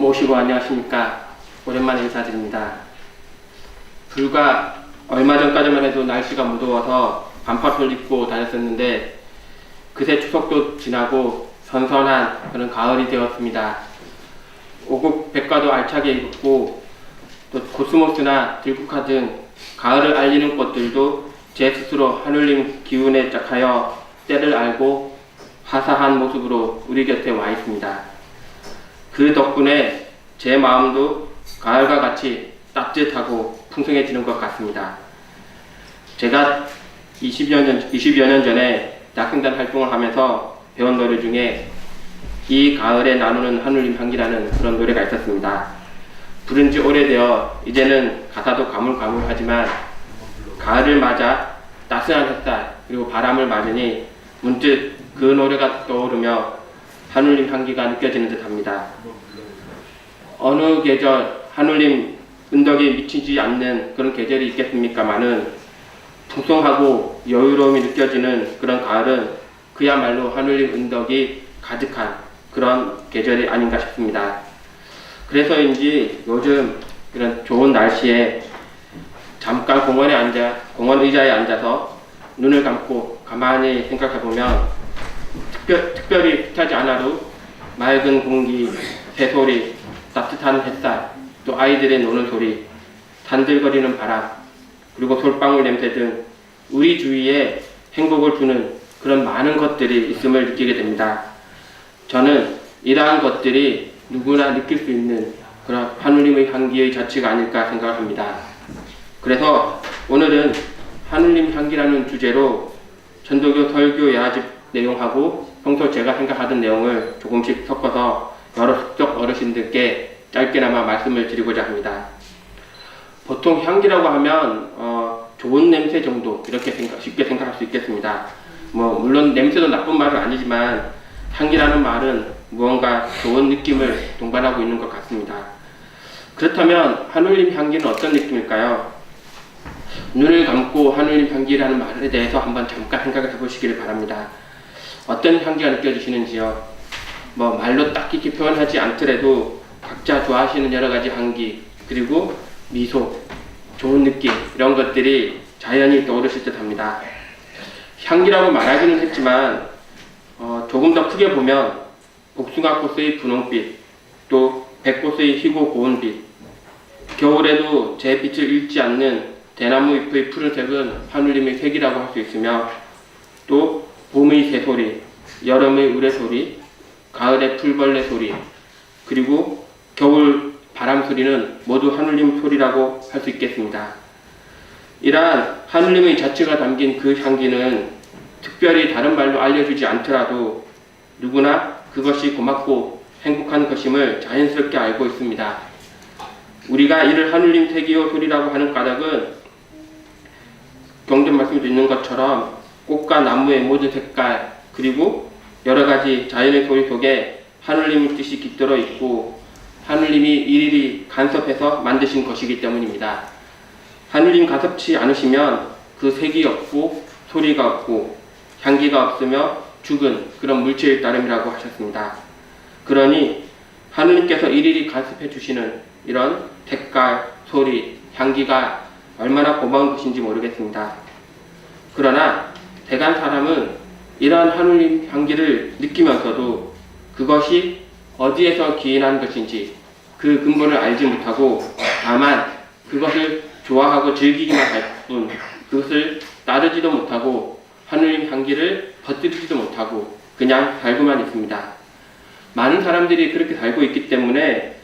모시고 안녕하십니까. 오랜만에 인사드립니다. 불과 얼마 전까지만 해도 날씨가 무더워서 반팔을 입고 다녔었는데 그새 추석도 지나고 선선한 그런 가을이 되었습니다. 오곡 백과도 알차게 입었고 또 코스모스나 들국화 등 가을을 알리는 꽃들도 제 스스로 하늘님 기운에 짝하여 때를 알고 화사한 모습으로 우리 곁에 와 있습니다. 그 덕분에 제 마음도 가을과 같이 따뜻하고 풍성해지는 것 같습니다. 제가 20여 년 전에 낙생단 활동을 하면서 배운 노래 중에 이 가을에 나누는 하늘님 향기라는 그런 노래가 있었습니다. 부른 지 오래되어 이제는 가사도 가물가물하지만 가을을 맞아 따스한 햇살 그리고 바람을 맞으니 문득 그 노래가 떠오르며 하늘님 향기가 느껴지는 듯 합니다. 어느 계절 하늘님 은덕이 미치지 않는 그런 계절이 있겠습니까마는 풍성하고 여유로움이 느껴지는 그런 가을은 그야말로 하늘님 은덕이 가득한 그런 계절이 아닌가 싶습니다. 그래서인지 요즘 이런 좋은 날씨에 잠깐 공원 의자에 앉아서 눈을 감고 가만히 생각해보면 특별히 뜻하지 않아도 맑은 공기, 새소리, 따뜻한 햇살, 또 아이들의 노는 소리, 단들거리는 바람, 그리고 솔방울 냄새 등 우리 주위에 행복을 주는 그런 많은 것들이 있음을 느끼게 됩니다. 저는 이러한 것들이 누구나 느낄 수 있는 그런 하느님의 향기의 자취가 아닐까 생각합니다. 그래서 오늘은 하느님 향기라는 주제로 전도교 설교 야집 내용하고 평소 제가 생각하던 내용을 조금씩 섞어서 여러 숙적 어르신들께 짧게나마 말씀을 드리고자 합니다. 보통 향기라고 하면 좋은 냄새 정도 이렇게 쉽게 생각할 수 있겠습니다. 물론 냄새도 나쁜 말은 아니지만 향기라는 말은 무언가 좋은 느낌을 동반하고 있는 것 같습니다. 그렇다면 하늘님 향기는 어떤 느낌일까요? 눈을 감고 하늘님 향기라는 말에 대해서 한번 잠깐 생각해 보시기를 바랍니다. 어떤 향기가 느껴지시는지요? 말로 딱히 표현하지 않더라도 각자 좋아하시는 여러 가지 향기, 그리고 미소, 좋은 느낌 이런 것들이 자연히 떠오르실 듯 합니다. 향기라고 말하기는 했지만 조금 더 크게 보면 복숭아꽃의 분홍빛, 또 백꽃의 희고 고운빛, 겨울에도 제 빛을 잃지 않는 대나무 잎의 푸른색은 하늘님의 색이라고 할 수 있으며, 또 봄의 새소리, 여름의 우레소리, 가을의 풀벌레 소리, 그리고 겨울 바람 소리는 모두 하늘님 소리라고 할 수 있겠습니다. 이러한 하늘님의 자취가 담긴 그 향기는 특별히 다른 말로 알려주지 않더라도 누구나 그것이 고맙고 행복한 것임을 자연스럽게 알고 있습니다. 우리가 이를 하늘님 색이요 소리라고 하는 까닭은 경전 말씀도 있는 것처럼 꽃과 나무의 모든 색깔, 그리고 여러 가지 자연의 소리 속에 하늘님의 뜻이 깃들어 있고 하늘님이 일일이 간섭해서 만드신 것이기 때문입니다. 하늘님 간섭치 않으시면 그 색이 없고 소리가 없고 향기가 없으며 죽은 그런 물체일 따름이라고 하셨습니다. 그러니 하늘님께서 일일이 간섭해 주시는 이런 색깔, 소리, 향기가 얼마나 고마운 것인지 모르겠습니다. 그러나 대간 사람은 이러한 하늘님 향기를 느끼면서도 그것이 어디에서 기인한 것인지 그 근본을 알지 못하고 다만 그것을 좋아하고 즐기기만 할 뿐 그것을 따르지도 못하고 하늘님 향기를 퍼뜨리지도 못하고 그냥 살고만 있습니다. 많은 사람들이 그렇게 살고 있기 때문에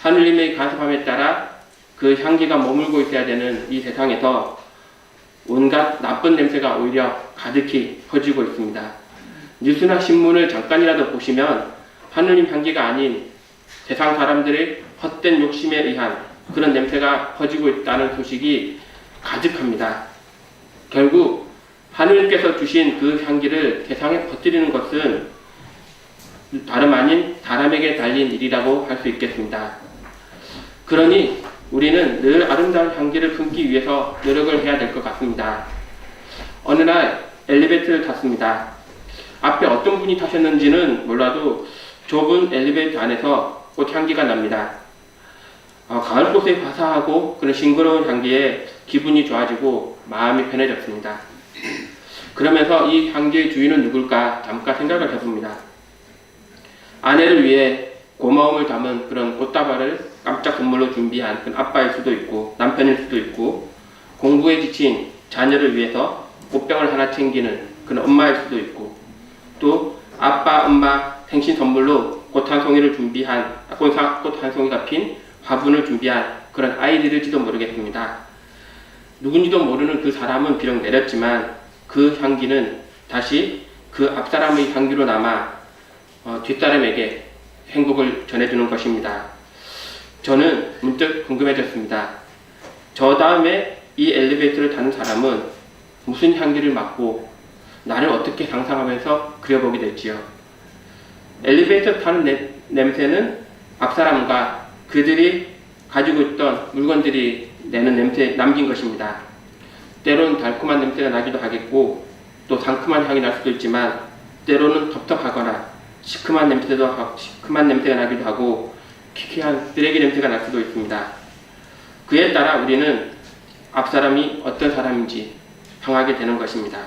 하늘님의 간섭함에 따라 그 향기가 머물고 있어야 되는 이 세상에서 온갖 나쁜 냄새가 오히려 가득히 퍼지고 있습니다. 뉴스나 신문을 잠깐이라도 보시면 하늘님 향기가 아닌 세상 사람들의 헛된 욕심에 의한 그런 냄새가 퍼지고 있다는 소식이 가득합니다. 결국 하늘님께서 주신 그 향기를 세상에 퍼뜨리는 것은 다름 아닌 사람에게 달린 일이라고 할 수 있겠습니다. 그러니 우리는 늘 아름다운 향기를 품기 위해서 노력을 해야 될 것 같습니다. 어느 날 엘리베이터를 탔습니다. 앞에 어떤 분이 타셨는지는 몰라도 좁은 엘리베이터 안에서 꽃향기가 납니다. 가을꽃의 화사하고 그런 싱그러운 향기에 기분이 좋아지고 마음이 편해졌습니다. 그러면서 이 향기의 주인은 누굴까 잠깐 생각을 해봅니다. 아내를 위해 고마움을 담은 그런 꽃다발을 깜짝 선물로 준비한 그런 아빠일 수도 있고 남편일 수도 있고 공부에 지친 자녀를 위해서 꽃병을 하나 챙기는 그런 엄마일 수도 있고 또 아빠, 엄마 생신 선물로 꽃 한 송이를 준비한 꽃 한 송이가 핀 화분을 준비한 그런 아이들일지도 모르겠습니다. 누군지도 모르는 그 사람은 비록 내렸지만 그 향기는 다시 그 앞사람의 향기로 남아 뒷사람에게 행복을 전해주는 것입니다. 저는 문득 궁금해졌습니다. 저 다음에 이 엘리베이터를 타는 사람은 무슨 향기를 맡고 나를 어떻게 상상하면서 그려보게 될지요. 엘리베이터 타는 냄새는 앞사람과 그들이 가지고 있던 물건들이 내는 냄새에 남긴 것입니다. 때로는 달콤한 냄새가 나기도 하겠고 또 상큼한 향이 날 수도 있지만 때로는 텁텁하거나 시큼한 냄새가 나기도 하고 키키한 쓰레기 냄새가 날 수도 있습니다. 그에 따라 우리는 앞사람이 어떤 사람인지 평하게 되는 것입니다.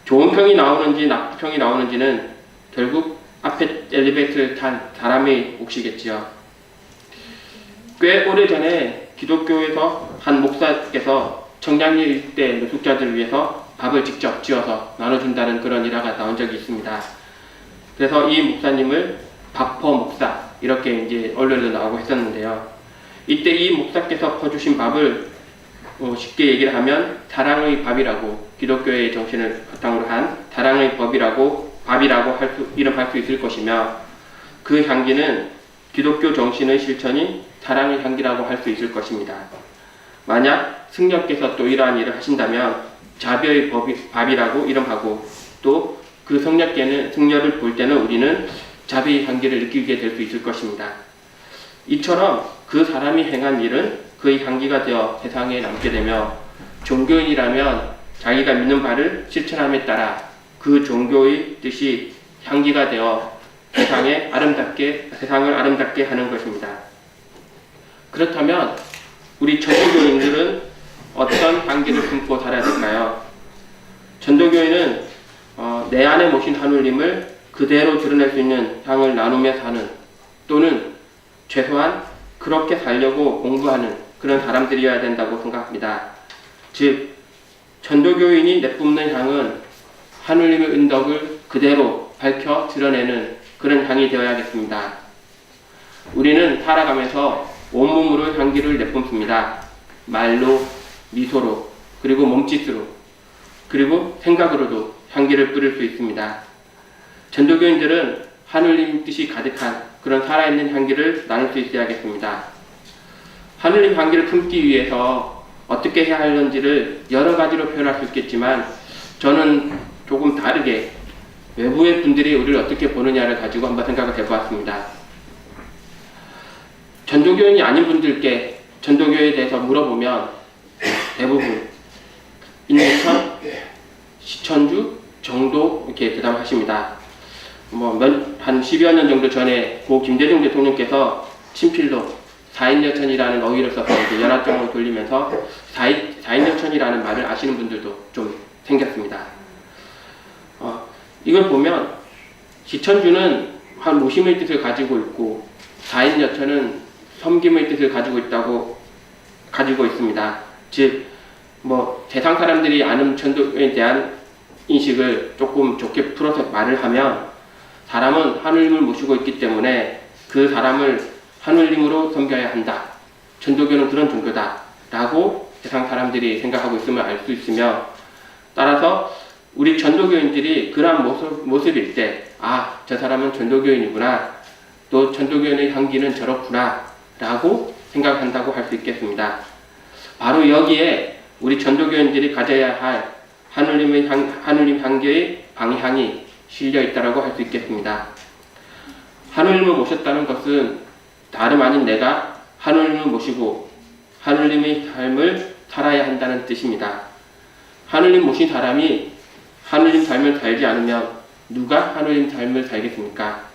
좋은 평이 나오는지 나쁜 평이 나오는지는 결국 앞에 엘리베이터를 탄 사람의 몫이겠지요. 꽤 오래전에 기독교에서 한 목사께서 청량리 일대 노숙자들을 위해서 밥을 직접 지어서 나눠준다는 그런 일화가 나온 적이 있습니다. 그래서 이 목사님을 밥퍼 목사 이렇게 이제 언론에도 나오고 했었는데요. 이때 이 목사께서 퍼주신 밥을 쉽게 얘기를 하면 사랑의 밥이라고 기독교의 정신을 바탕으로 한 사랑의 밥이라고 이름할 수 있을 것이며 그 향기는 기독교 정신의 실천인 사랑의 향기라고 할 수 있을 것입니다. 만약 승려께서 또 이러한 일을 하신다면 자비의 밥이라고 이름하고 또 그 승려를 볼 때는 우리는 자비의 향기를 느끼게 될 수 있을 것입니다. 이처럼 그 사람이 행한 일은 그의 향기가 되어 세상에 남게 되며 종교인이라면 자기가 믿는 바를 실천함에 따라 그 종교의 뜻이 향기가 되어 세상을 아름답게 하는 것입니다. 그렇다면 우리 전도교인들은 어떤 향기를 품고 살아야 될까요? 전도교인은 내 안에 모신 하느님을 그대로 드러낼 수 있는 향을 나누며 사는 또는 최소한 그렇게 살려고 공부하는 그런 사람들이어야 된다고 생각합니다. 즉 전도교인이 내뿜는 향은 하느님의 은덕을 그대로 밝혀 드러내는 그런 향이 되어야겠습니다. 우리는 살아가면서 온몸으로 향기를 내뿜습니다. 말로, 미소로, 그리고 몸짓으로, 그리고 생각으로도 향기를 뿌릴 수 있습니다. 전도교인들은 하느님 뜻이 가득한 그런 살아있는 향기를 나눌 수 있어야겠습니다. 하느님 향기를 품기 위해서 어떻게 해야 하는지를 여러 가지로 표현할 수 있겠지만 저는 조금 다르게 외부의 분들이 우리를 어떻게 보느냐를 가지고 한번 생각을 해보았습니다. 전도교인이 아닌 분들께 전도교에 대해서 물어보면 대부분 인천, 시천주 정도 이렇게 대답하십니다. 한 10여 년 정도 전에 고 김대중 대통령께서 친필로 사인여천이라는 어휘를 써서 이제 연화장을 돌리면서 사인여천이라는 말을 아시는 분들도 좀 생겼습니다. 이걸 보면 시천주는 한 모심의 뜻을 가지고 있고 사인여천은 섬김의 뜻을 가지고 있습니다. 즉 세상 사람들이 아는 전도에 대한 인식을 조금 좋게 풀어서 말을 하면 사람은 하느님을 모시고 있기 때문에 그 사람을 하느님으로 섬겨야 한다. 전도교는 그런 종교다. 라고 세상 사람들이 생각하고 있음을 알 수 있으며 따라서 우리 전도교인들이 그러한 모습일 때 저 사람은 전도교인이구나. 또 전도교인의 향기는 저렇구나. 라고 생각한다고 할 수 있겠습니다. 바로 여기에 우리 전도교인들이 가져야 할 하느님 향기의 방향이 실려 있다고 할 수 있겠습니다. 하느님을 모셨다는 것은 다름 아닌 내가 하느님을 모시고 하느님의 삶을 살아야 한다는 뜻입니다. 하느님 모신 사람이 하느님 삶을 살지 않으면 누가 하느님 삶을 살겠습니까?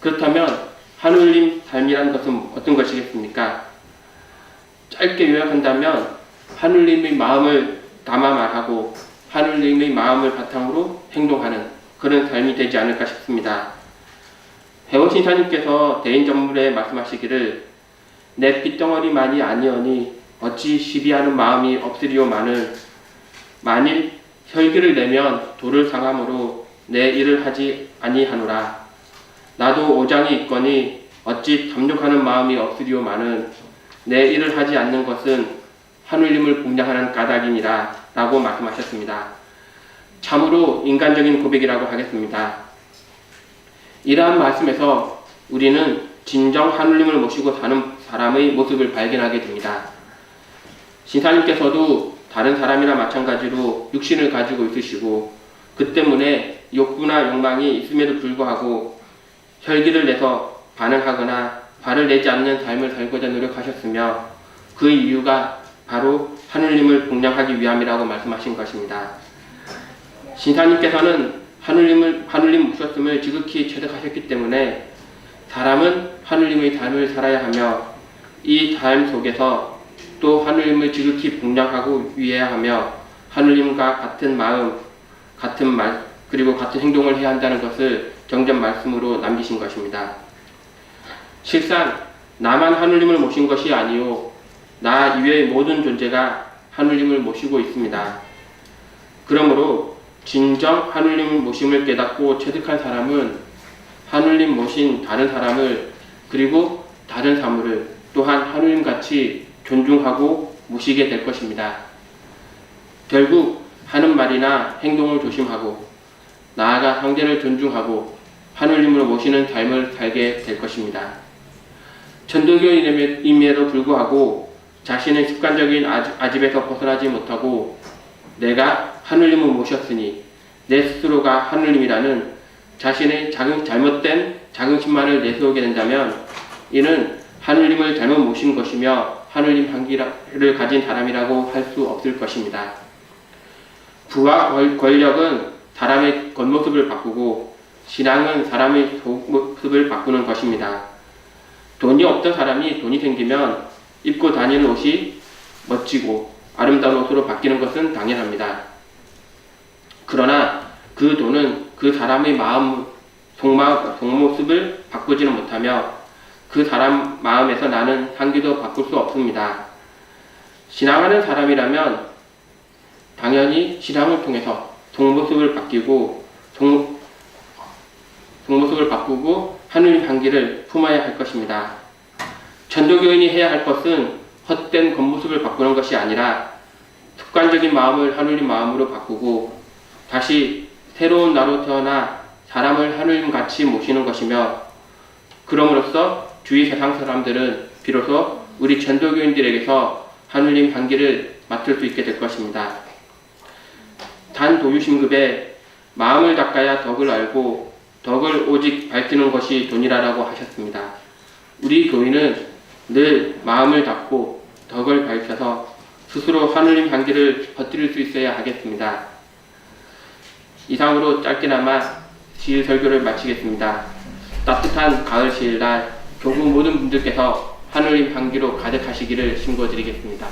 그렇다면 하느님 삶이란 것은 어떤 것이겠습니까? 짧게 요약한다면 하느님의 마음을 담아 말하고 하느님의 마음을 바탕으로 행동하는 그런 삶이 되지 않을까 싶습니다. 배우신사님께서 대인전물에 말씀하시기를 내 핏덩어리만이 아니오니 어찌 시비하는 마음이 없으리오마는 만일 혈기를 내면 돌을 상함으로 내 일을 하지 아니하노라. 나도 오장이 있거니 어찌 탐욕하는 마음이 없으리오마는 내 일을 하지 않는 것은 하느님을 공략하는 까닭이니라 라고 말씀하셨습니다. 참으로 인간적인 고백이라고 하겠습니다. 이러한 말씀에서 우리는 진정 하느님을 모시고 사는 사람의 모습을 발견하게 됩니다. 신사님께서도 다른 사람이나 마찬가지로 육신을 가지고 있으시고 그 때문에 욕구나 욕망이 있음에도 불구하고 혈기를 내서 반응하거나 발을 내지 않는 삶을 살고자 노력하셨으며 그 이유가 바로 하느님을 공략하기 위함이라고 말씀하신 것입니다. 신사님께서는 하느님 모셨음을 지극히 체득하셨기 때문에 사람은 하느님의 삶을 살아야 하며 이 삶 속에서 또 하느님을 지극히 공략하고 위해야 하며 하느님과 같은 마음, 같은 말, 그리고 같은 행동을 해야 한다는 것을 정전 말씀으로 남기신 것입니다. 실상 나만 하느님을 모신 것이 아니요 나 이외의 모든 존재가 하느님을 모시고 있습니다. 그러므로 진정 하느님 모심을 깨닫고 체득한 사람은 하느님 모신 다른 사람을 그리고 다른 사물을 또한 하느님같이 존중하고 모시게 될 것입니다. 결국 하는 말이나 행동을 조심하고 나아가 상대를 존중하고 하느님으로 모시는 삶을 살게 될 것입니다. 전도교인임에도 불구하고 자신의 습관적인 아집에서 벗어나지 못하고 내가 하느님을 모셨으니 내 스스로가 하느님이라는 자신의 잘못된 자긍심만을 내세우게 된다면 이는 하느님을 잘못 모신 것이며 하느님 향기를 가진 사람이라고 할 수 없을 것입니다. 부와 권력은 사람의 겉모습을 바꾸고 신앙은 사람의 속모습을 바꾸는 것입니다. 돈이 없던 사람이 돈이 생기면 입고 다니는 옷이 멋지고 아름다운 옷으로 바뀌는 것은 당연합니다. 그러나 그 돈은 그 사람의 마음, 속모습을 바꾸지는 못하며 그 사람 마음에서 나는 향기도 바꿀 수 없습니다. 신앙하는 사람이라면 당연히 신앙을 통해서 속모습을 바꾸고 하느님 향기를 품어야 할 것입니다. 전도교인이 해야 할 것은 헛된 겉모습을 바꾸는 것이 아니라 습관적인 마음을 하느님 마음으로 바꾸고 다시 새로운 나로 태어나 사람을 하느님같이 모시는 것이며 그럼으로써 주위 세상 사람들은 비로소 우리 전도교인들에게서 하느님 향기를 맡을 수 있게 될 것입니다. 단도유심급에 마음을 닦아야 덕을 알고 덕을 오직 밝히는 것이 돈이라고 하셨습니다. 우리 교인은 늘 마음을 닦고 덕을 밝혀서 스스로 하느님 향기를 퍼뜨릴 수 있어야 하겠습니다. 이상으로 짧게나마 시일 설교를 마치겠습니다. 따뜻한 가을 시일날 교구 모든 분들께서 하느님 향기로 가득하시기를 신고드리겠습니다.